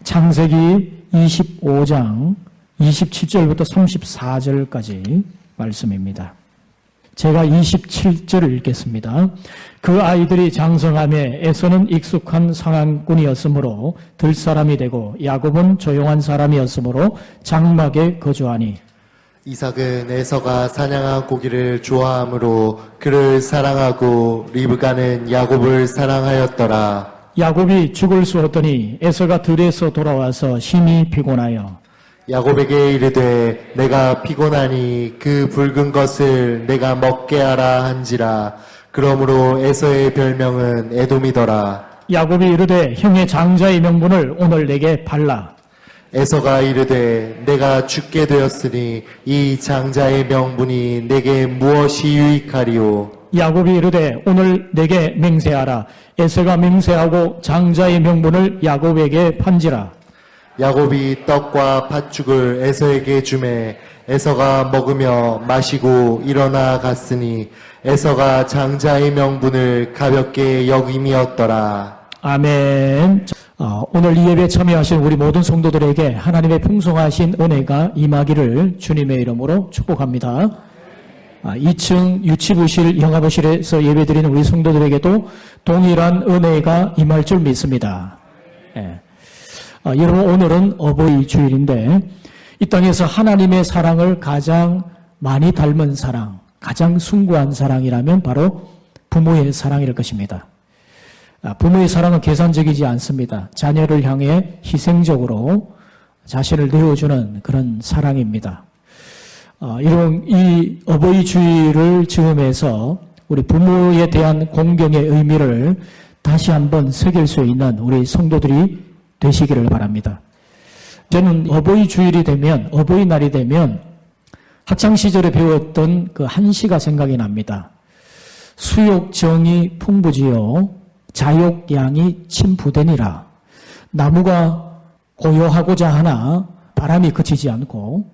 창세기 25장 27절부터 34절까지 말씀입니다. 제가 27절을 읽겠습니다. 그 아이들이 장성함에 에서는 익숙한 상한꾼이었으므로 들사람이 되고 야곱은 조용한 사람이었으므로 장막에 거주하니 이삭은 에서가 사냥한 고기를 좋아하므로 그를 사랑하고 리브가는 야곱을 사랑하였더라. 야곱이 죽을 수 없더니 에서가 들에서 돌아와서 심히 피곤하여 야곱에게 이르되 내가 피곤하니 그 붉은 것을 내가 먹게 하라 한지라. 그러므로 에서의 별명은 에돔이더라. 야곱이 이르되 형의 장자의 명분을 오늘 내게 발라. 에서가 이르되 내가 죽게 되었으니 이 장자의 명분이 내게 무엇이 유익하리오. 야곱이 이르되 오늘 내게 맹세하라. 에서가 맹세하고 장자의 명분을 야곱에게 판지라. 야곱이 떡과 팥죽을 에서에게 주매 에서가 먹으며 마시고 일어나 갔으니 에서가 장자의 명분을 가볍게 여김이었더라. 아멘. 오늘 이 예배에 참여하신 우리 모든 성도들에게 하나님의 풍성하신 은혜가 임하기를 주님의 이름으로 축복합니다. 2층 유치부실, 영화부실에서 예배드리는 우리 성도들에게도 동일한 은혜가 임할 줄 믿습니다. 여러분, 오늘은 어버이 주일인데 이 땅에서 하나님의 사랑을 가장 많이 닮은 사랑, 가장 숭고한 사랑이라면 바로 부모의 사랑일 것입니다. 부모의 사랑은 계산적이지 않습니다. 자녀를 향해 희생적으로 자신을 내어주는 그런 사랑입니다. 여러분, 이 어버이 주일을 즈음해서 우리 부모에 대한 공경의 의미를 다시 한번 새길 수 있는 우리 성도들이 되시기를 바랍니다. 저는 어버이 주일이 되면, 어버이날이 되면 학창시절에 배웠던 그 한시가 생각이 납니다. 수욕정이 풍부지요 자욕양이 침부되니라. 나무가 고요하고자 하나 바람이 그치지 않고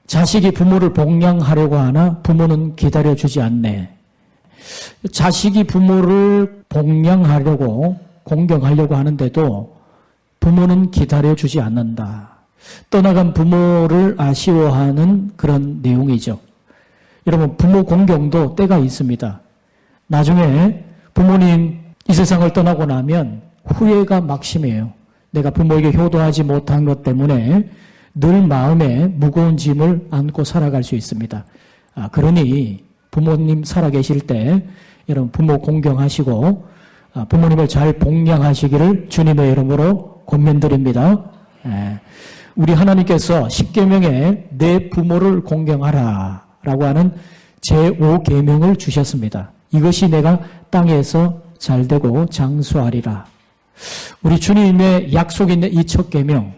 자식이 부모를 복양하려고 하나 부모는 기다려주지 않네. 자식이 부모를 복양하려고 공경하려고 하는데도 부모는 기다려주지 않는다. 떠나간 부모를 아쉬워하는 그런 내용이죠. 여러분, 부모 공경도 때가 있습니다. 나중에 부모님 이 세상을 떠나고 나면 후회가 막심해요. 내가 부모에게 효도하지 못한 것 때문에 늘 마음에 무거운 짐을 안고 살아갈 수 있습니다. 그러니 부모님 살아계실 때 여러분 부모 공경하시고 부모님을 잘 복양하시기를 주님의 이름으로 권면드립니다. 우리 하나님께서 십계명에 내 부모를 공경하라 라고 하는 제5계명을 주셨습니다. 이것이 내가 땅에서 잘되고 장수하리라. 우리 주님의 약속이 있는 이 첫 계명,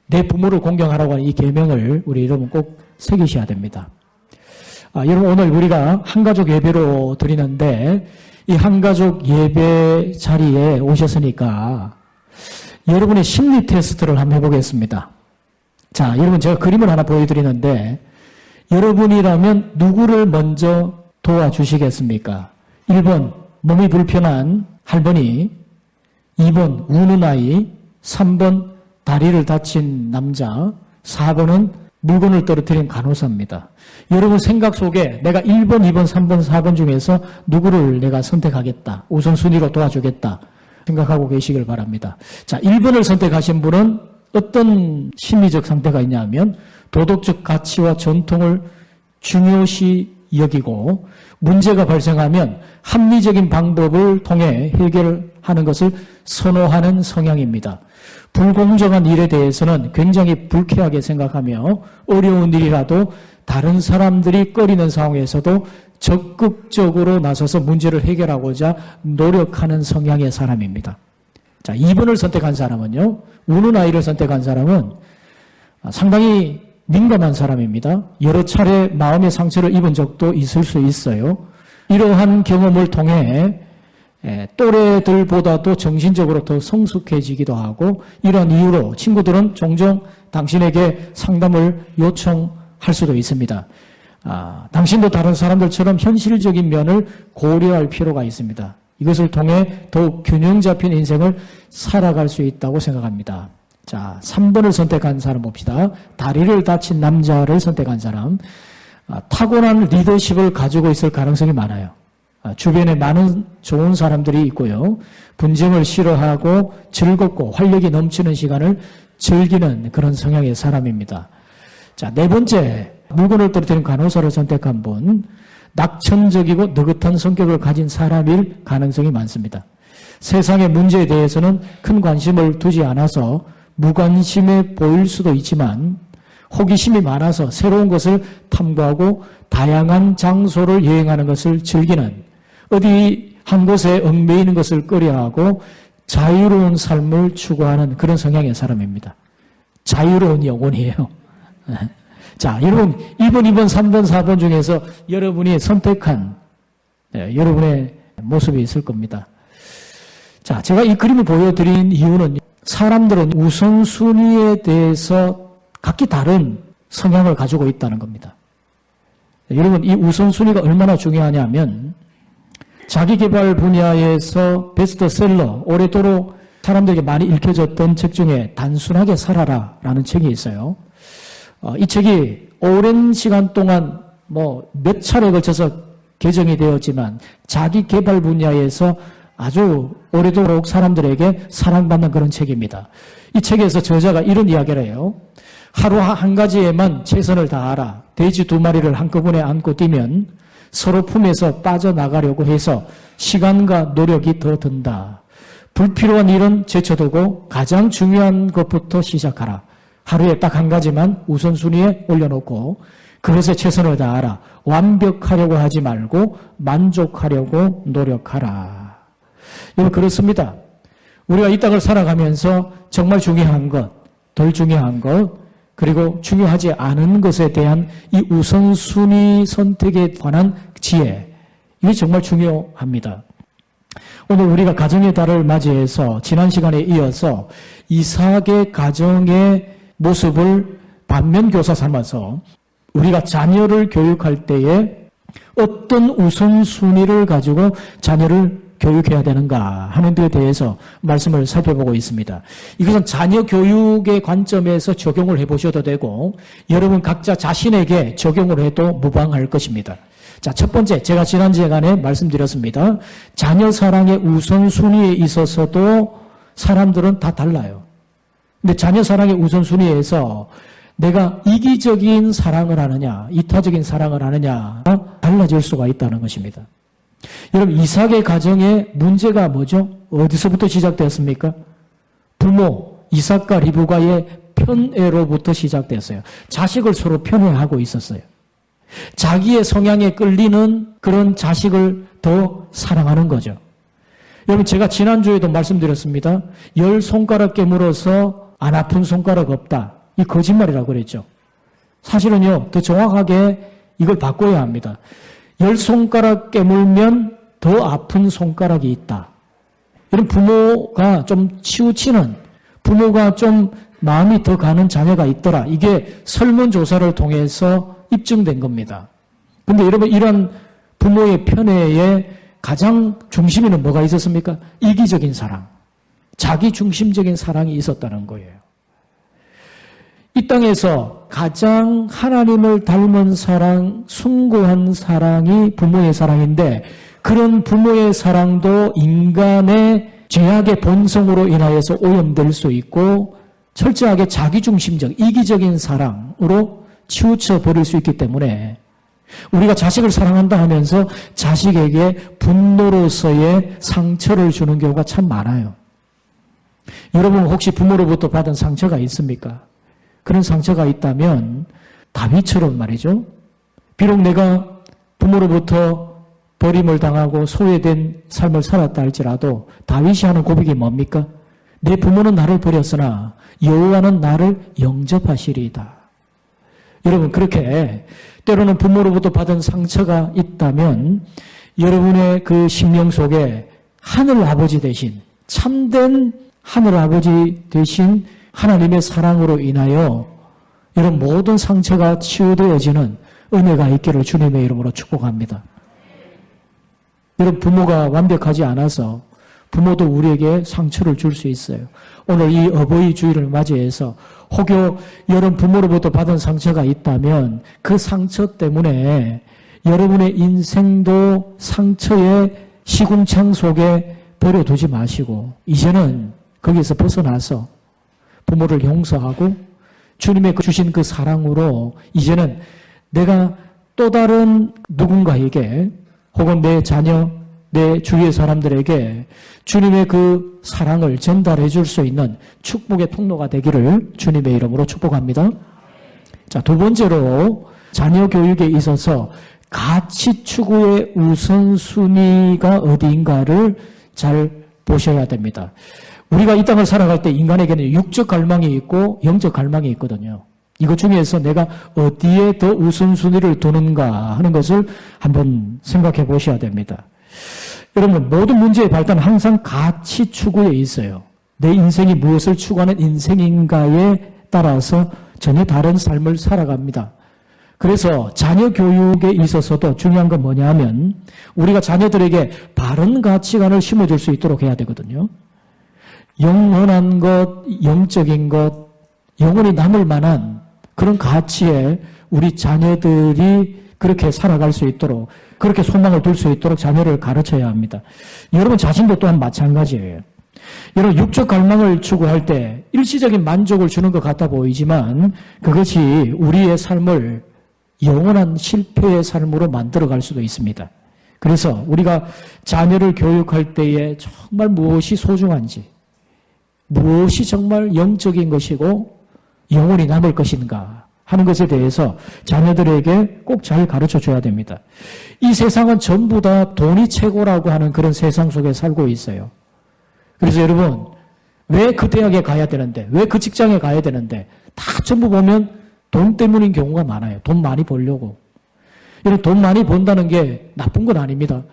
내 부모를 공경하라고 하는 이 계명을 우리 여러분 꼭 새기셔야 됩니다. 여러분, 오늘 우리가 한가족 예배로 드리는데 이 한가족 예배 자리에 오셨으니까 여러분의 심리 테스트를 한번 해보겠습니다. 자, 여러분, 제가 그림을 하나 보여드리는데 여러분이라면 누구를 먼저 도와주시겠습니까? 1번 몸이 불편한 할머니, 2번 우는 아이, 3번 다리를 다친 남자, 4번은 물건을 떨어뜨린 간호사입니다. 여러분 생각 속에 내가 1번, 2번, 3번, 4번 중에서 누구를 내가 선택하겠다, 우선순위로 도와주겠다 생각하고 계시길 바랍니다. 자, 1번을 선택하신 분은 어떤 심리적 상태가 있냐면 도덕적 가치와 전통을 중요시 여기고 문제가 발생하면 합리적인 방법을 통해 해결하는 것을 선호하는 성향입니다. 불공정한 일에 대해서는 굉장히 불쾌하게 생각하며 어려운 일이라도 다른 사람들이 꺼리는 상황에서도 적극적으로 나서서 문제를 해결하고자 노력하는 성향의 사람입니다. 자, 2번을 선택한 사람은요, 우는 아이를 선택한 사람은 상당히 민감한 사람입니다. 여러 차례 마음의 상처를 입은 적도 있을 수 있어요. 이러한 경험을 통해 또래들보다도 정신적으로 더 성숙해지기도 하고 이런 이유로 친구들은 종종 당신에게 상담을 요청할 수도 있습니다. 당신도 다른 사람들처럼 현실적인 면을 고려할 필요가 있습니다. 이것을 통해 더욱 균형 잡힌 인생을 살아갈 수 있다고 생각합니다. 자, 3번을 선택한 사람 봅시다. 다리를 다친 남자를 선택한 사람. 타고난 리더십을 가지고 있을 가능성이 많아요. 주변에 많은 좋은 사람들이 있고요. 분쟁을 싫어하고 즐겁고 활력이 넘치는 시간을 즐기는 그런 성향의 사람입니다. 자, 네 번째, 물건을 떨어뜨린 간호사를 선택한 분. 낙천적이고 느긋한 성격을 가진 사람일 가능성이 많습니다. 세상의 문제에 대해서는 큰 관심을 두지 않아서 무관심해 보일 수도 있지만 호기심이 많아서 새로운 것을 탐구하고 다양한 장소를 여행하는 것을 즐기는, 어디 한 곳에 얽매이는 것을 꺼려하고 자유로운 삶을 추구하는 그런 성향의 사람입니다. 자유로운 영혼이에요. 자, 여러분 1번, 2번, 3번, 4번 중에서 여러분이 선택한 여러분의 모습이 있을 겁니다. 자, 제가 이 그림을 보여드린 이유는 사람들은 우선순위에 대해서 각기 다른 성향을 가지고 있다는 겁니다. 여러분, 이 우선순위가 얼마나 중요하냐면 자기개발 분야에서 베스트셀러, 오래도록 사람들에게 많이 읽혀졌던 책 중에 단순하게 살아라 라는 책이 있어요. 이 책이 오랜 시간 동안 몇 차례에 걸쳐서 개정이 되었지만 자기개발 분야에서 아주 오래도록 사람들에게 사랑받는 그런 책입니다. 이 책에서 저자가 이런 이야기를 해요. 하루 한 가지에만 최선을 다하라. 돼지 2마리를 한꺼번에 안고 뛰면 서로 품에서 빠져나가려고 해서 시간과 노력이 더 든다. 불필요한 일은 제쳐두고 가장 중요한 것부터 시작하라. 하루에 딱 한 가지만 우선순위에 올려놓고 그것에 최선을 다하라. 완벽하려고 하지 말고 만족하려고 노력하라. 여러분, 그렇습니다. 우리가 이 땅을 살아가면서 정말 중요한 것, 덜 중요한 것, 그리고 중요하지 않은 것에 대한 이 우선순위 선택에 관한 지혜, 이게 정말 중요합니다. 오늘 우리가 가정의 달을 맞이해서 지난 시간에 이어서 이삭의 가정의 모습을 반면교사 삼아서 우리가 자녀를 교육할 때에 어떤 우선순위를 가지고 자녀를 교육해야 되는가 하는 데에 대해서 말씀을 살펴보고 있습니다. 이것은 자녀 교육의 관점에서 적용을 해보셔도 되고 여러분 각자 자신에게 적용을 해도 무방할 것입니다. 자, 첫 번째, 제가 지난 시간에 말씀드렸습니다. 자녀 사랑의 우선순위에 있어서도 사람들은 다 달라요. 근데 자녀 사랑의 우선순위에서 내가 이기적인 사랑을 하느냐, 이타적인 사랑을 하느냐 달라질 수가 있다는 것입니다. 여러분, 이삭의 가정의 문제가 뭐죠? 어디서부터 시작되었습니까? 부모 이삭과 리브가의 편애로부터 시작됐어요. 자식을 서로 편애하고 있었어요. 자기의 성향에 끌리는 그런 자식을 더 사랑하는 거죠. 여러분, 제가 지난주에도 말씀드렸습니다. 10손가락 깨물어서 안 아픈 손가락 없다. 이 거짓말이라고 그랬죠. 사실은요, 더 정확하게 이걸 바꿔야 합니다. 10손가락 깨물면 더 아픈 손가락이 있다. 이런 부모가 좀 치우치는, 부모가 좀 마음이 더 가는 자녀가 있더라. 이게 설문조사를 통해서 입증된 겁니다. 근데 여러분, 이런 부모의 편애에 가장 중심에는 뭐가 있었습니까? 이기적인 사랑, 자기 중심적인 사랑이 있었다는 거예요. 이 땅에서 가장 하나님을 닮은 사랑, 숭고한 사랑이 부모의 사랑인데 그런 부모의 사랑도 인간의 죄악의 본성으로 인하여서 오염될 수 있고 철저하게 자기중심적, 이기적인 사랑으로 치우쳐 버릴 수 있기 때문에 우리가 자식을 사랑한다 하면서 자식에게 분노로서의 상처를 주는 경우가 참 많아요. 여러분 혹시 부모로부터 받은 상처가 있습니까? 그런 상처가 있다면 다윗처럼 말이죠. 비록 내가 부모로부터 버림을 당하고 소외된 삶을 살았다 할지라도 다윗이 하는 고백이 뭡니까? 내 부모는 나를 버렸으나 여호와는 나를 영접하시리이다. 여러분, 그렇게 때로는 부모로부터 받은 상처가 있다면 여러분의 그 심령 속에 하늘 아버지 대신, 참된 하늘 아버지 대신 하나님의 사랑으로 인하여 이런 모든 상처가 치유되어지는 은혜가 있기를 주님의 이름으로 축복합니다. 여러분, 부모가 완벽하지 않아서 부모도 우리에게 상처를 줄 수 있어요. 오늘 이 어버이 주일을 맞이해서 혹여 여러분 부모로부터 받은 상처가 있다면 그 상처 때문에 여러분의 인생도 상처의 시궁창 속에 버려두지 마시고 이제는 거기에서 벗어나서 부모를 용서하고 주님의 주신 그 사랑으로 이제는 내가 또 다른 누군가에게 혹은 내 자녀, 내 주위의 사람들에게 주님의 그 사랑을 전달해 줄 수 있는 축복의 통로가 되기를 주님의 이름으로 축복합니다. 자, 두 번째로 자녀 교육에 있어서 가치 추구의 우선순위가 어디인가를 잘 보셔야 됩니다. 우리가 이 땅을 살아갈 때 인간에게는 육적 갈망이 있고 영적 갈망이 있거든요. 이것 중에서 내가 어디에 더 우선순위를 두는가 하는 것을 한번 생각해 보셔야 됩니다. 여러분, 모든 문제의 발단은 항상 가치 추구에 있어요. 내 인생이 무엇을 추구하는 인생인가에 따라서 전혀 다른 삶을 살아갑니다. 그래서 자녀 교육에 있어서도 중요한 건 뭐냐 하면 우리가 자녀들에게 바른 가치관을 심어줄 수 있도록 해야 되거든요. 영원한 것, 영적인 것, 영원히 남을 만한 그런 가치에 우리 자녀들이 그렇게 살아갈 수 있도록 그렇게 소망을 둘 수 있도록 자녀를 가르쳐야 합니다. 여러분 자신도 또한 마찬가지예요. 여러분 육적 갈망을 추구할 때 일시적인 만족을 주는 것 같아 보이지만 그것이 우리의 삶을 영원한 실패의 삶으로 만들어갈 수도 있습니다. 그래서 우리가 자녀를 교육할 때에 정말 무엇이 소중한지 무엇이 정말 영적인 것이고 영원히 남을 것인가 하는 것에 대해서 자녀들에게 꼭 잘 가르쳐 줘야 됩니다. 이 세상은 전부 다 돈이 최고라고 하는 그런 세상 속에 살고 있어요. 그래서 여러분 왜 그 대학에 가야 되는데 왜 그 직장에 가야 되는데 다 전부 보면 돈 때문인 경우가 많아요. 돈 많이 벌려고. 여러분 돈 많이 번다는 게 나쁜 건 아닙니다.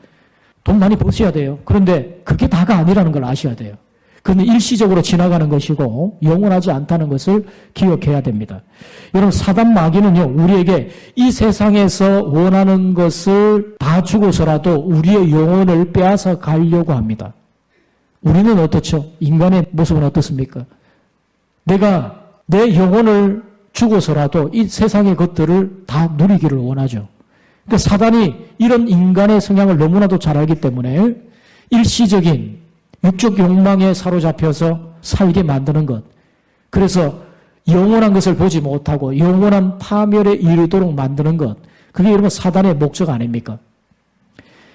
돈 많이 버셔야 돼요. 그런데 그게 다가 아니라는 걸 아셔야 돼요. 그건 일시적으로 지나가는 것이고 영원하지 않다는 것을 기억해야 됩니다. 여러분 사단 마귀는요 우리에게 이 세상에서 원하는 것을 다 주고서라도 우리의 영혼을 빼앗아 가려고 합니다. 우리는 어떻죠? 인간의 모습은 어떻습니까? 내가 내 영혼을 주고서라도 이 세상의 것들을 다 누리기를 원하죠. 그러니까 사단이 이런 인간의 성향을 너무나도 잘 알기 때문에 일시적인 육적 욕망에 사로잡혀서 살게 만드는 것. 그래서 영원한 것을 보지 못하고 영원한 파멸에 이르도록 만드는 것. 그게 여러분 사단의 목적 아닙니까?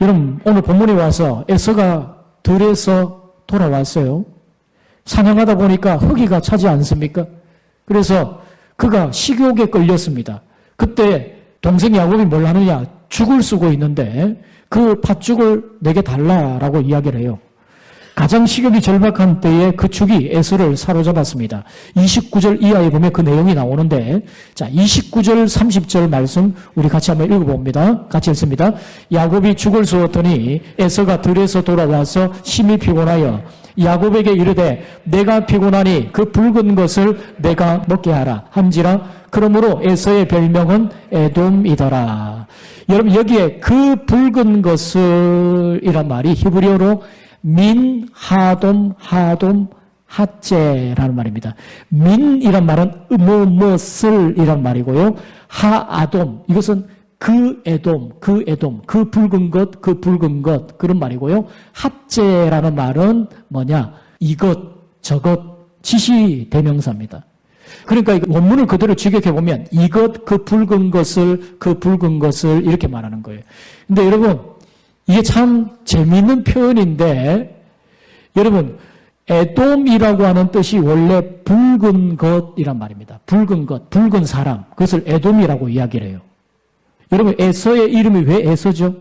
여러분 오늘 본문에 와서 에서가 들에서 돌아왔어요. 사냥하다 보니까 흑이가 차지 않습니까? 그래서 그가 식욕에 끌렸습니다. 그때 동생 야곱이 뭘 하느냐? 죽을 쓰고 있는데 그 팥죽을 내게 달라라고 이야기를 해요. 가장 식욕이 절박한 때에 그 죽이 에서를 사로잡았습니다. 29절 이하에 보면 그 내용이 나오는데 자 29절 30절 말씀 우리 같이 한번 읽어봅니다. 같이 읽습니다. 야곱이 죽을 쏘았더니 에서가 들에서 돌아와서 심히 피곤하여 야곱에게 이르되 내가 피곤하니 그 붉은 것을 내가 먹게 하라 한지라 그러므로 에서의 별명은 에돔이더라. 여러분 여기에 그 붉은 것을 이란 말이 히브리어로 민, 하돔, 하째라는 말입니다. 민이란 말은 무엇을 말이고요. 하아돔, 이것은 그 에돔, 그 붉은 것, 그런 말이고요. 하째라는 말은 뭐냐? 이것, 저것, 지시 대명사입니다. 그러니까 원문을 그대로 직역해보면 이것, 그 붉은 것을 이렇게 말하는 거예요. 근데 여러분, 이게 참 재미있는 표현인데 여러분 에돔이라고 하는 뜻이 원래 붉은 것이란 말입니다. 붉은 것, 붉은 사람. 그것을 에돔이라고 이야기를 해요. 여러분 에서의 이름이 왜 에서죠?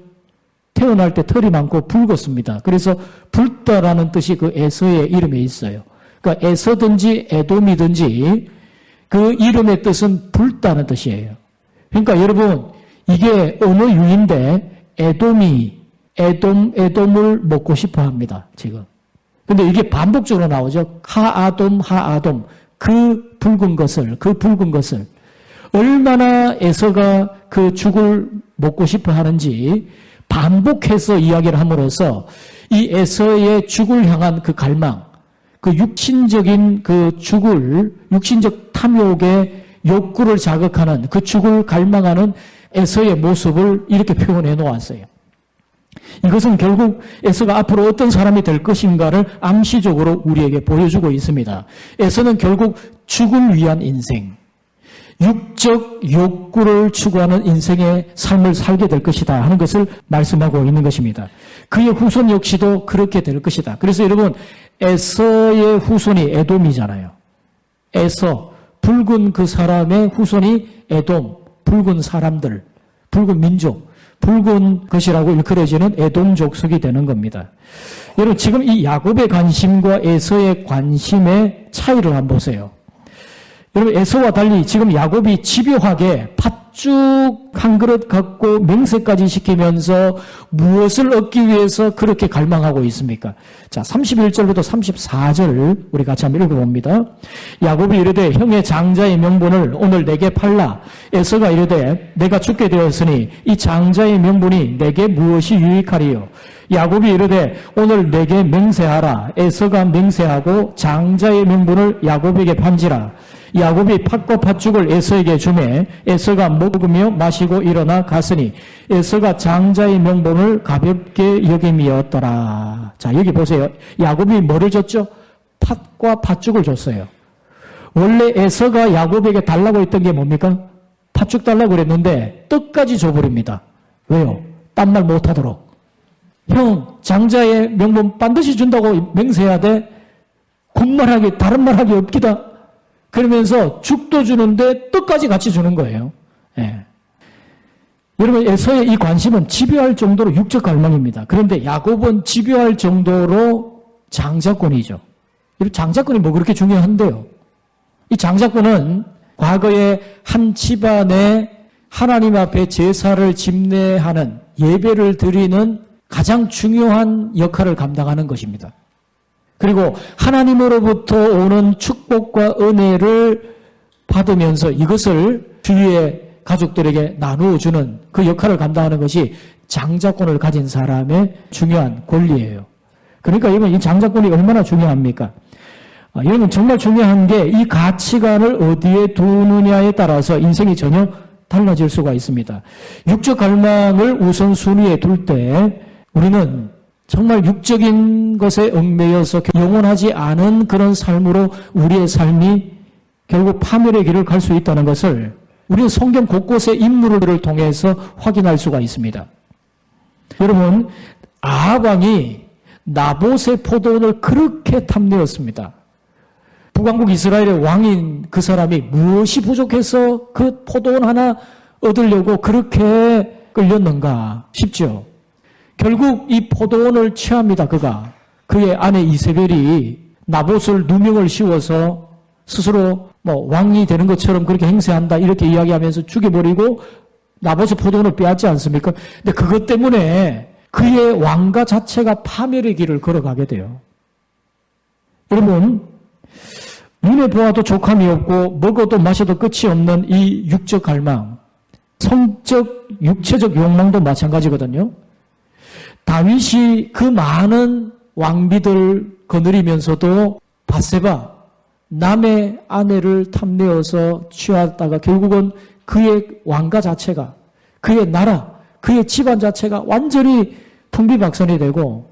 태어날 때 털이 많고 붉었습니다. 그래서 붉다라는 뜻이 그 에서의 이름에 있어요. 그러니까 에서든지 에돔이든지 그 이름의 뜻은 붉다는 뜻이에요. 그러니까 여러분 이게 언어 유인데 에돔을 먹고 싶어 합니다, 지금. 근데 이게 반복적으로 나오죠. 하아돔. 그 붉은 것을. 얼마나 에서가 그 죽을 먹고 싶어 하는지 반복해서 이야기를 함으로써 이 에서의 죽을 향한 그 갈망, 그 육신적인 그 육신적 탐욕의 욕구를 자극하는 그 죽을 갈망하는 에서의 모습을 이렇게 표현해 놓았어요. 이것은 결국 에서가 앞으로 어떤 사람이 될 것인가를 암시적으로 우리에게 보여주고 있습니다. 에서는 결국 죽을 위한 인생, 육적 욕구를 추구하는 인생의 삶을 살게 될 것이다 하는 것을 말씀하고 있는 것입니다. 그의 후손 역시도 그렇게 될 것이다. 그래서 여러분, 에서의 후손이 에돔이잖아요. 에서, 붉은 그 사람의 후손이 에돔, 붉은 사람들, 붉은 민족, 붉은 것이라고 일컬어지는 에돔 족속이 되는 겁니다. 여러분, 지금 이 야곱의 관심과 에서의 관심의 차이를 한번 보세요. 여러분, 에서와 달리 지금 야곱이 집요하게 팥죽 한 그릇 갖고 맹세까지 시키면서 무엇을 얻기 위해서 그렇게 갈망하고 있습니까? 자, 31절부터 34절 우리 같이 한번 읽어봅니다. 야곱이 이르되 형의 장자의 명분을 오늘 내게 팔라. 에서가 이르되 내가 죽게 되었으니 이 장자의 명분이 내게 무엇이 유익하리요? 야곱이 이르되 오늘 내게 맹세하라. 에서가 맹세하고 장자의 명분을 야곱에게 판지라. 야곱이 팥과 팥죽을 에서에게 주매 에서가 먹으며 마시고 일어나 갔으니 에서가 장자의 명분을 가볍게 여김이었더라. 자, 여기 보세요. 야곱이 뭐를 줬죠? 팥과 팥죽을 줬어요. 원래 에서가 야곱에게 달라고 했던 게 뭡니까? 팥죽 달라고 그랬는데 떡까지 줘버립니다. 왜요? 딴 말 못하도록. 형, 장자의 명분 반드시 준다고 맹세해야 돼. 굿말하기, 다른 말하기 없기다. 그러면서 죽도 주는데 떡까지 같이 주는 거예요. 예. 여러분, 에서의 이 관심은 집요할 정도로 육적 갈망입니다. 그런데 야곱은 집요할 정도로 장자권이죠. 장자권이 뭐 그렇게 중요한데요. 이 장자권은 과거에 한 집안에 하나님 앞에 제사를 집례하는 예배를 드리는 가장 중요한 역할을 감당하는 것입니다. 그리고 하나님으로부터 오는 축복과 은혜를 받으면서 이것을 주위의 가족들에게 나누어주는 그 역할을 감당하는 것이 장자권을 가진 사람의 중요한 권리예요. 그러니까 여러분, 이 장자권이 얼마나 중요합니까? 여러분, 정말 중요한 게 이 가치관을 어디에 두느냐에 따라서 인생이 전혀 달라질 수가 있습니다. 육적 갈망을 우선순위에 둘 때 우리는 정말 육적인 것에 얽매여서 영원하지 않은 그런 삶으로 우리의 삶이 결국 파멸의 길을 갈 수 있다는 것을 우리는 성경 곳곳의 인물들을 통해서 확인할 수가 있습니다. 여러분, 아합 왕이 나봇의 포도원을 그렇게 탐내었습니다. 북왕국 이스라엘의 왕인 그 사람이 무엇이 부족해서 그 포도원 하나 얻으려고 그렇게 끌렸는가 싶죠. 결국 이 포도원을 취합니다. 그의 아내 이세벨이 나봇을 누명을 씌워서 스스로 왕이 되는 것처럼 그렇게 행세한다 이렇게 이야기하면서 죽여버리고 나봇의 포도원을 빼앗지 않습니까? 근데 그것 때문에 그의 왕가 자체가 파멸의 길을 걸어가게 돼요. 여러분, 눈에 보아도 족함이 없고 먹어도 마셔도 끝이 없는 이 육적 갈망, 성적, 육체적 욕망도 마찬가지거든요. 다윗이 그 많은 왕비들 거느리면서도 밧세바, 남의 아내를 탐내어서 취하다가 결국은 그의 왕가 자체가, 그의 나라, 그의 집안 자체가 완전히 풍비박산이 되고,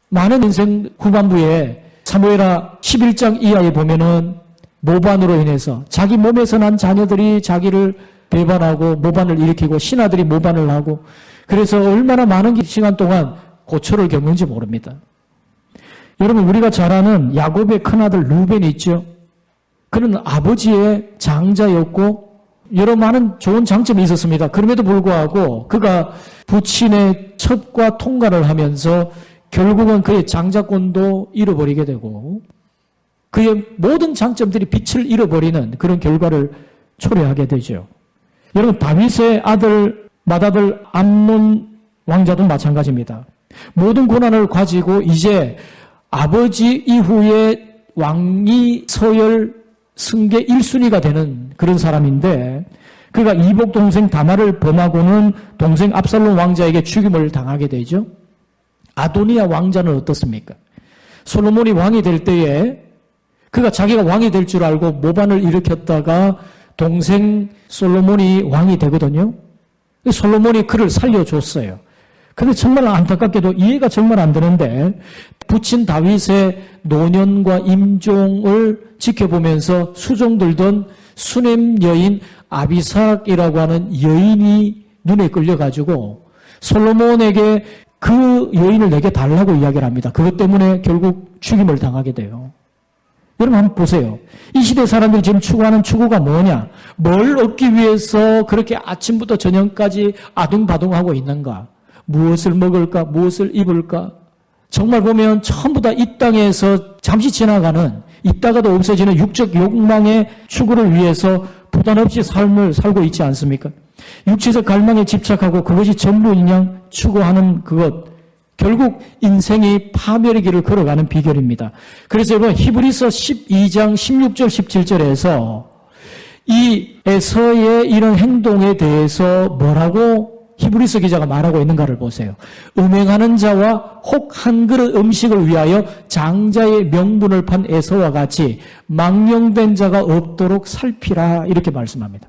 많은 인생 후반부에 사무엘하 11장 이하에 보면은 모반으로 인해서 자기 몸에서 난 자녀들이 자기를 배반하고 모반을 일으키고 신하들이 모반을 하고, 그래서 얼마나 많은 시간 동안 고초를 겪는지 모릅니다. 여러분, 우리가 잘 아는 야곱의 큰아들 루벤이 있죠. 그는 아버지의 장자였고 여러 많은 좋은 장점이 있었습니다. 그럼에도 불구하고 그가 부친의 첩과 통관을 하면서 결국은 그의 장자권도 잃어버리게 되고 그의 모든 장점들이 빛을 잃어버리는 그런 결과를 초래하게 되죠. 여러분, 다윗의 맏아들 암논 왕자도 마찬가지입니다. 모든 고난을 가지고 이제 아버지 이후에 왕위 서열 승계 1순위가 되는 그런 사람인데 그가 이복 동생 다말을 범하고는 동생 압살롬 왕자에게 죽임을 당하게 되죠. 아도니아 왕자는 어떻습니까? 솔로몬이 왕이 될 때에 그가 자기가 왕이 될 줄 알고 모반을 일으켰다가 동생 솔로몬이 왕이 되거든요. 솔로몬이 그를 살려줬어요. 근데 정말 안타깝게도 이해가 정말 안 되는데 부친 다윗의 노년과 임종을 지켜보면서 수종들던 수냄 여인 아비삭이라고 하는 여인이 눈에 끌려가지고 솔로몬에게 그 여인을 내게 달라고 이야기를 합니다. 그것 때문에 결국 죽임을 당하게 돼요. 여러분 한번 보세요. 이 시대 사람들이 지금 추구하는 추구가 뭐냐? 뭘 얻기 위해서 그렇게 아침부터 저녁까지 아둥바둥하고 있는가? 무엇을 먹을까? 무엇을 입을까? 정말 보면 전부 다 이 땅에서 잠시 지나가는 있다가도 없어지는 육적 욕망의 추구를 위해서 부담 없이 삶을 살고 있지 않습니까? 육체적 갈망에 집착하고 그것이 전부인 양 추구하는 그것, 결국 인생이 파멸의 길을 걸어가는 비결입니다. 그래서 여러분 히브리서 12장 16절 17절에서 이 에서의 이런 행동에 대해서 뭐라고 히브리서 기자가 말하고 있는가를 보세요. 음행하는 자와 혹 한 그릇 음식을 위하여 장자의 명분을 판 에서와 같이 망령된 자가 없도록 살피라 이렇게 말씀합니다.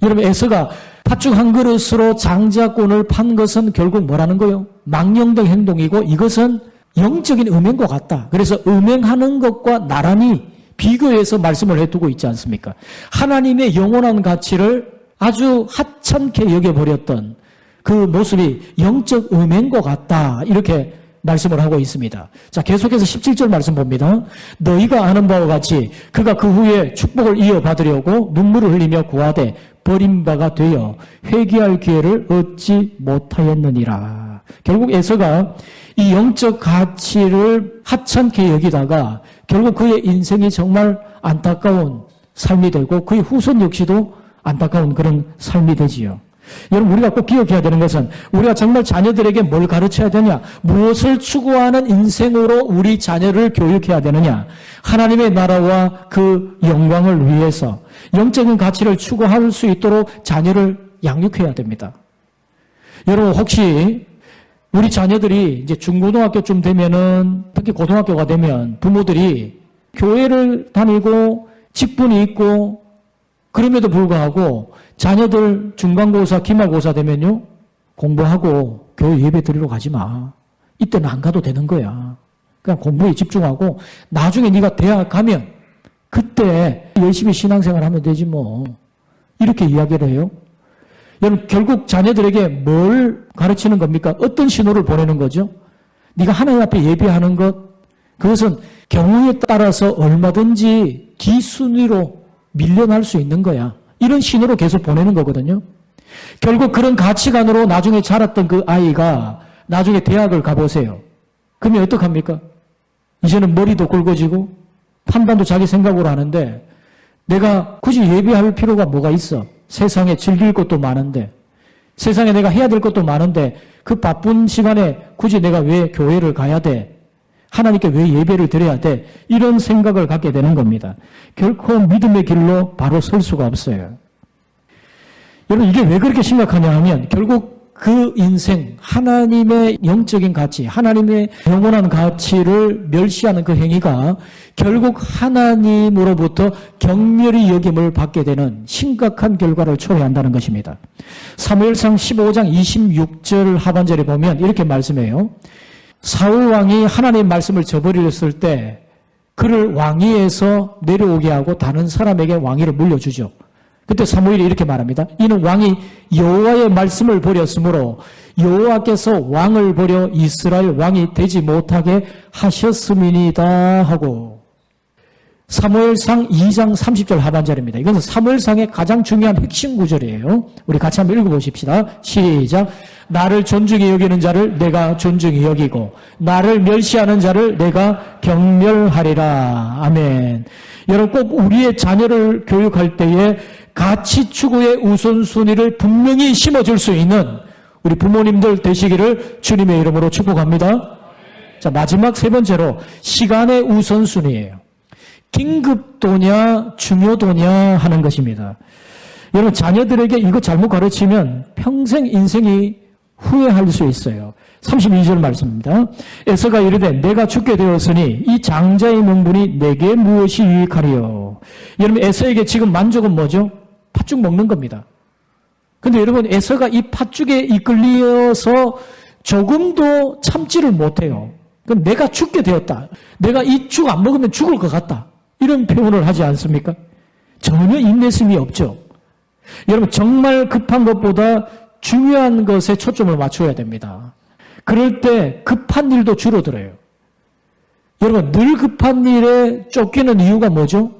여러분 에서가 팥죽 한 그릇으로 장자권을 판 것은 결국 뭐라는 거예요? 망령된 행동이고 이것은 영적인 음행과 같다. 그래서 음행하는 것과 나란히 비교해서 말씀을 해두고 있지 않습니까? 하나님의 영원한 가치를 아주 하찮게 여겨버렸던 그 모습이 영적 음행과 같다. 이렇게 말씀을 하고 있습니다. 자, 계속해서 17절 말씀 봅니다. 너희가 아는 바와 같이 그가 그 후에 축복을 이어받으려고 눈물을 흘리며 구하되 버린 바가 되어 회개할 기회를 얻지 못하였느니라. 결국 에서가 이 영적 가치를 하찮게 여기다가 결국 그의 인생이 정말 안타까운 삶이 되고 그의 후손 역시도 안타까운 그런 삶이 되지요. 여러분 우리가 꼭 기억해야 되는 것은 우리가 정말 자녀들에게 뭘 가르쳐야 되냐, 무엇을 추구하는 인생으로 우리 자녀를 교육해야 되느냐, 하나님의 나라와 그 영광을 위해서 영적인 가치를 추구할 수 있도록 자녀를 양육해야 됩니다. 여러분 혹시 우리 자녀들이 이제 중고등학교쯤 되면은 특히 고등학교가 되면 부모들이 교회를 다니고 직분이 있고 그럼에도 불구하고 자녀들 중간고사, 기말고사 되면요 공부하고 교회 예배 드리러 가지 마. 이때는 안 가도 되는 거야. 그냥 공부에 집중하고 나중에 네가 대학 가면 그때 열심히 신앙생활 하면 되지 뭐. 이렇게 이야기를 해요. 여러분 결국 자녀들에게 뭘 가르치는 겁니까? 어떤 신호를 보내는 거죠? 네가 하나님 앞에 예배하는 것, 그것은 경우에 따라서 얼마든지 뒤순위로 밀려날 수 있는 거야. 이런 신호로 계속 보내는 거거든요. 결국 그런 가치관으로 나중에 자랐던 그 아이가 나중에 대학을 가보세요. 그러면 어떡합니까? 이제는 머리도 굵어지고 판단도 자기 생각으로 하는데 내가 굳이 예배할 필요가 뭐가 있어? 세상에 즐길 것도 많은데 세상에 내가 해야 될 것도 많은데 그 바쁜 시간에 굳이 내가 왜 교회를 가야 돼? 하나님께 왜 예배를 드려야 돼? 이런 생각을 갖게 되는 겁니다. 결코 믿음의 길로 바로 설 수가 없어요. 여러분 이게 왜 그렇게 심각하냐 하면 결국 그 인생, 하나님의 영적인 가치, 하나님의 영원한 가치를 멸시하는 그 행위가 결국 하나님으로부터 경멸히 여김을 받게 되는 심각한 결과를 초래한다는 것입니다. 사무엘상 15장 26절 하반절에 보면 이렇게 말씀해요. 사울 왕이 하나님의 말씀을 저버렸을 때 그를 왕위에서 내려오게 하고 다른 사람에게 왕위를 물려주죠. 그때 사무엘이 이렇게 말합니다. 이는 왕이 여호와의 말씀을 버렸으므로 여호와께서 왕을 버려 이스라엘 왕이 되지 못하게 하셨음이니이다 하고 사무엘상 2장 30절 하반절입니다. 이것은 사무엘상의 가장 중요한 핵심 구절이에요. 우리 같이 한번 읽어보십시다. 시작. 나를 존중히 여기는 자를 내가 존중히 여기고 나를 멸시하는 자를 내가 경멸하리라. 아멘. 여러분 꼭 우리의 자녀를 교육할 때에 가치 추구의 우선순위를 분명히 심어줄 수 있는 우리 부모님들 되시기를 주님의 이름으로 축복합니다. 자, 마지막 세 번째로 시간의 우선순위예요. 긴급도냐 중요도냐 하는 것입니다. 여러분 자녀들에게 이거 잘못 가르치면 평생 인생이 후회할 수 있어요. 32절 말씀입니다. 에서가 이르되 내가 죽게 되었으니 이 장자의 명분이 내게 무엇이 유익하리요. 여러분 에서에게 지금 만족은 뭐죠? 팥죽 먹는 겁니다. 근데 여러분 에서가 이 팥죽에 이끌려서 조금도 참지를 못해요. 그럼 내가 죽게 되었다. 내가 이 죽 안 먹으면 죽을 것 같다. 이런 표현을 하지 않습니까? 전혀 인내심이 없죠. 여러분 정말 급한 것보다 중요한 것에 초점을 맞춰야 됩니다. 그럴 때 급한 일도 줄어들어요. 여러분 늘 급한 일에 쫓기는 이유가 뭐죠?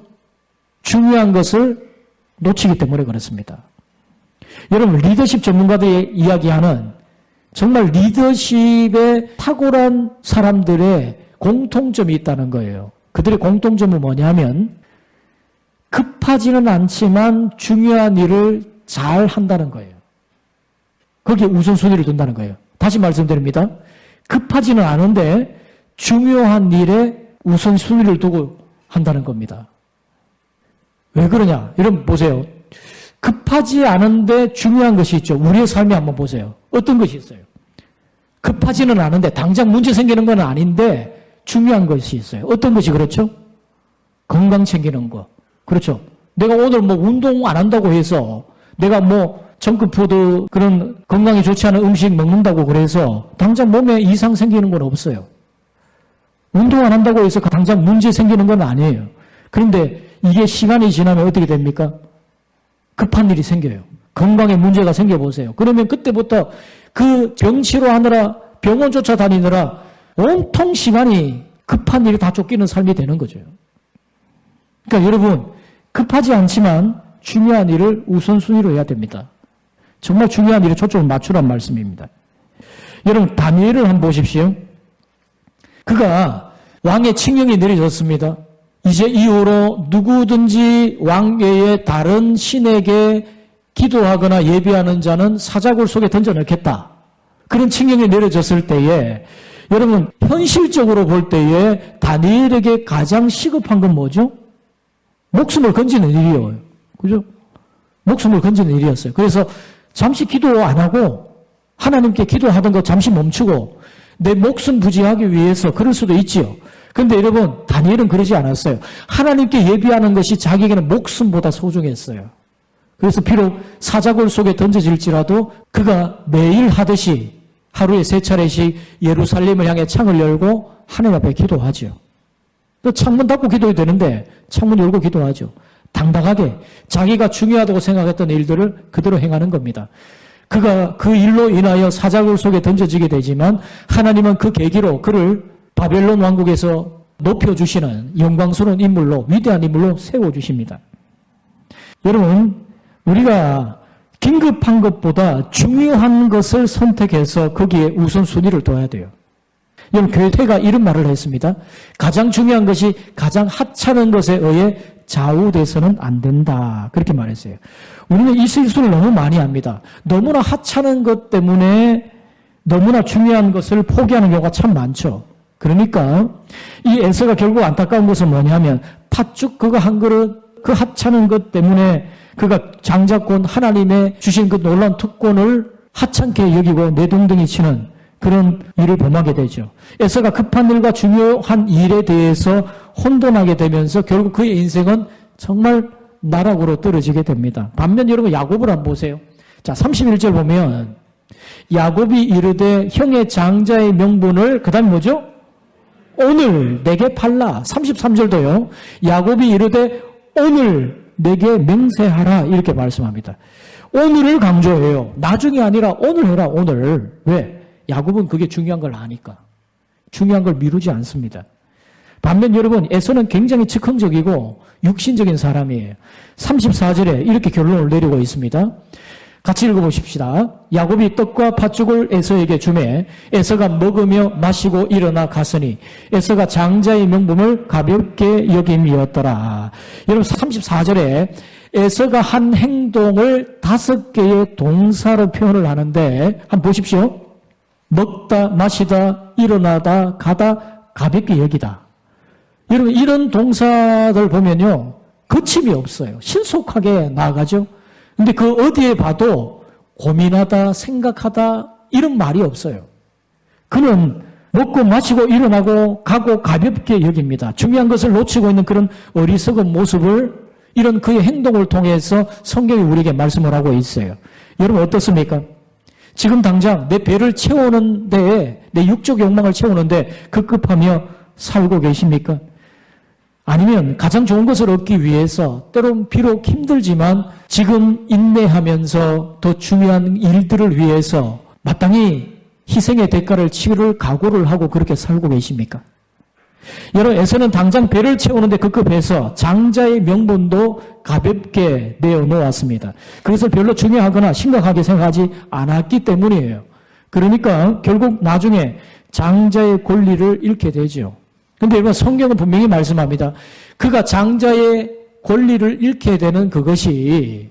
중요한 것을 놓치기 때문에 그렇습니다. 여러분 리더십 전문가들이 이야기하는 정말 리더십에 탁월한 사람들의 공통점이 있다는 거예요. 그들의 공통점은 뭐냐면 급하지는 않지만 중요한 일을 잘 한다는 거예요. 거기에 우선순위를 둔다는 거예요. 다시 말씀드립니다. 급하지는 않은데 중요한 일에 우선순위를 두고 한다는 겁니다. 왜 그러냐? 여러분 보세요. 급하지 않은데 중요한 것이 있죠. 우리의 삶에 한번 보세요. 어떤 것이 있어요? 급하지는 않은데 당장 문제 생기는 건 아닌데 중요한 것이 있어요. 어떤 것이 그렇죠? 건강 챙기는 거. 그렇죠. 내가 오늘 뭐 운동 안 한다고 해서 내가 뭐 정크푸드 그런 건강에 좋지 않은 음식 먹는다고 그래서 당장 몸에 이상 생기는 건 없어요. 운동 안 한다고 해서 당장 문제 생기는 건 아니에요. 그런데 이게 시간이 지나면 어떻게 됩니까? 급한 일이 생겨요. 건강에 문제가 생겨보세요. 그러면 그때부터 그 병치료 하느라 병원 쫓아다니느라 온통 시간이 급한 일이 다 쫓기는 삶이 되는 거죠. 그러니까 여러분 급하지 않지만 중요한 일을 우선순위로 해야 됩니다. 정말 중요한 일에 초점을 맞추란 말씀입니다. 여러분 다니엘을 한번 보십시오. 그가 왕의 칙령이 내려졌습니다. 이제 이후로 누구든지 왕 외에 다른 신에게 기도하거나 예배하는 자는 사자굴 속에 던져넣겠다. 그런 칙령이 내려졌을 때에 여러분 현실적으로 볼 때에 다니엘에게 가장 시급한 건 뭐죠? 목숨을 건지는 일이에요. 그죠? 목숨을 건지는 일이었어요. 그래서 잠시 기도 안 하고 하나님께 기도하던 거 잠시 멈추고 내 목숨 부지하기 위해서 그럴 수도 있지요. 그런데 여러분 다니엘은 그러지 않았어요. 하나님께 예비하는 것이 자기에게는 목숨보다 소중했어요. 그래서 비록 사자굴 속에 던져질지라도 그가 매일 하듯이 하루에 3차례씩 예루살렘을 향해 창을 열고 하나님 앞에 기도하죠. 또 창문 닫고 기도해야 되는데 창문 열고 기도하죠. 당당하게 자기가 중요하다고 생각했던 일들을 그대로 행하는 겁니다. 그가 그 일로 인하여 사자굴 속에 던져지게 되지만 하나님은 그 계기로 그를 바벨론 왕국에서 높여주시는 영광스러운 인물로 위대한 인물로 세워주십니다. 여러분 우리가 긴급한 것보다 중요한 것을 선택해서 거기에 우선순위를 둬야 돼요. 여러분 괴테가 이런 말을 했습니다. 가장 중요한 것이 가장 하찮은 것에 의해 좌우돼서는 안 된다. 그렇게 말했어요. 우리는 이 실수를 너무 많이 합니다. 너무나 하찮은 것 때문에 너무나 중요한 것을 포기하는 경우가 참 많죠. 그러니까 이 에서가 결국 안타까운 것은 뭐냐면 팥죽 그거 한 그릇 그 하찮은 것 때문에 그가 장자권 하나님의 주신 그 놀라운 특권을 하찮게 여기고 내동댕이 치는 그런 일을 범하게 되죠. 에서가 급한 일과 중요한 일에 대해서 혼돈하게 되면서 결국 그의 인생은 정말 나락으로 떨어지게 됩니다. 반면 여러분 야곱을 한번 보세요. 자 31절 보면 야곱이 이르되 형의 장자의 명분을 그 다음에 뭐죠? 오늘 내게 팔라. 33절도요. 야곱이 이르되 오늘 내게 맹세하라 이렇게 말씀합니다. 오늘을 강조해요. 나중이 아니라 오늘 해라. 오늘. 왜? 야곱은 그게 중요한 걸 아니까. 중요한 걸 미루지 않습니다. 반면 여러분 에서는 굉장히 즉흥적이고 육신적인 사람이에요. 34절에 이렇게 결론을 내리고 있습니다. 같이 읽어보십시다. 야곱이 떡과 팥죽을 에서에게 주매 에서가 먹으며 마시고 일어나 갔으니 에서가 장자의 명분을 가볍게 여김이었더라. 여러분 34절에 에서가 한 행동을 5개의 동사로 표현을 하는데 한번 보십시오. 먹다, 마시다, 일어나다, 가다, 가볍게 여기다. 여러분 이런 동사들 보면요. 거침이 없어요. 신속하게 나아가죠. 근데 그 어디에 봐도 고민하다, 생각하다 이런 말이 없어요. 그는 먹고 마시고 일어나고 가고 가볍게 여깁니다. 중요한 것을 놓치고 있는 그런 어리석은 모습을 이런 그의 행동을 통해서 성경이 우리에게 말씀을 하고 있어요. 여러분 어떻습니까? 지금 당장 내 배를 채우는 데에 내 육적 욕망을 채우는데 급급하며 살고 계십니까? 아니면 가장 좋은 것을 얻기 위해서 때론 비록 힘들지만 지금 인내하면서 더 중요한 일들을 위해서 마땅히 희생의 대가를 치를 각오를 하고 그렇게 살고 계십니까? 여러분 에서는 당장 배를 채우는데 급급해서 장자의 명분도 가볍게 내어놓았습니다. 그것을 별로 중요하거나 심각하게 생각하지 않았기 때문이에요. 그러니까 결국 나중에 장자의 권리를 잃게 되죠. 근데 여러분 성경은 분명히 말씀합니다. 그가 장자의 권리를 잃게 되는 그것이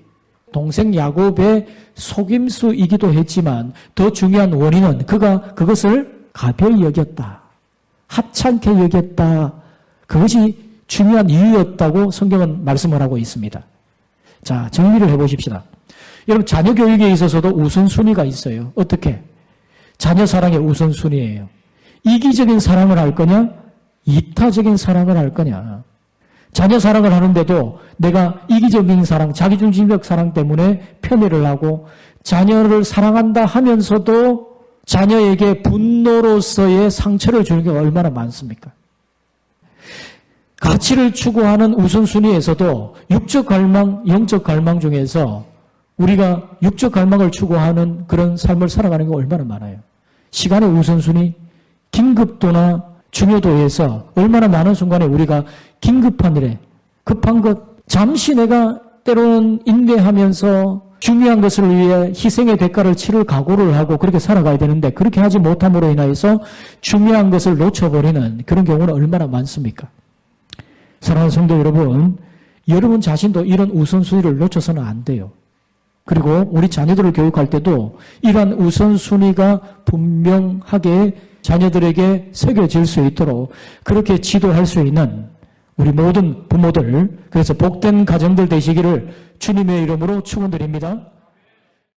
동생 야곱의 속임수이기도 했지만 더 중요한 원인은 그가 그것을 가벼이 여겼다. 하찮게 여겼다. 그것이 중요한 이유였다고 성경은 말씀을 하고 있습니다. 자, 정리를 해보십시다. 여러분 자녀 교육에 있어서도 우선순위가 있어요. 어떻게? 자녀 사랑의 우선순위예요. 이기적인 사랑을 할 거냐? 이타적인 사랑을 할 거냐? 자녀 사랑을 하는데도 내가 이기적인 사랑, 자기중심적 사랑 때문에 편애를 하고 자녀를 사랑한다 하면서도 자녀에게 분노로서의 상처를 주는 게 얼마나 많습니까? 가치를 추구하는 우선순위에서도 육적 갈망, 영적 갈망 중에서 우리가 육적 갈망을 추구하는 그런 삶을 살아가는 게 얼마나 많아요. 시간의 우선순위, 긴급도나 중요도에서 얼마나 많은 순간에 우리가 긴급한 일에 급한 것, 잠시 내가 때로는 인내하면서 중요한 것을 위해 희생의 대가를 치를 각오를 하고 그렇게 살아가야 되는데 그렇게 하지 못함으로 인해서 중요한 것을 놓쳐버리는 그런 경우는 얼마나 많습니까? 사랑하는 성도 여러분, 여러분 자신도 이런 우선순위를 놓쳐서는 안 돼요. 그리고 우리 자녀들을 교육할 때도 이러한 우선순위가 분명하게 자녀들에게 새겨질 수 있도록 그렇게 지도할 수 있는 우리 모든 부모들, 그래서 복된 가정들 되시기를 주님의 이름으로 축원드립니다.